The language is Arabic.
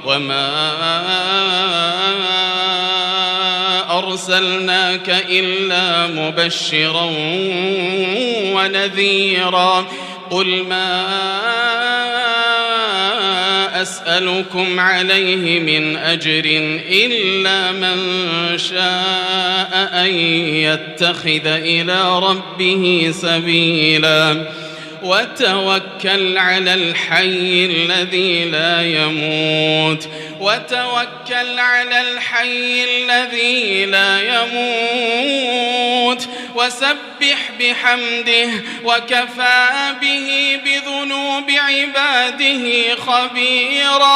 وما أرسلناك إلا مبشرا ونذيرا قل ما أسألكم عليه من أجر إلا من شاء أن يتخذ إلى ربه سبيلا وتوكل على الحي الذي لا يموت وسبح بحمده وكفى به بذنوب عباده خبيرا.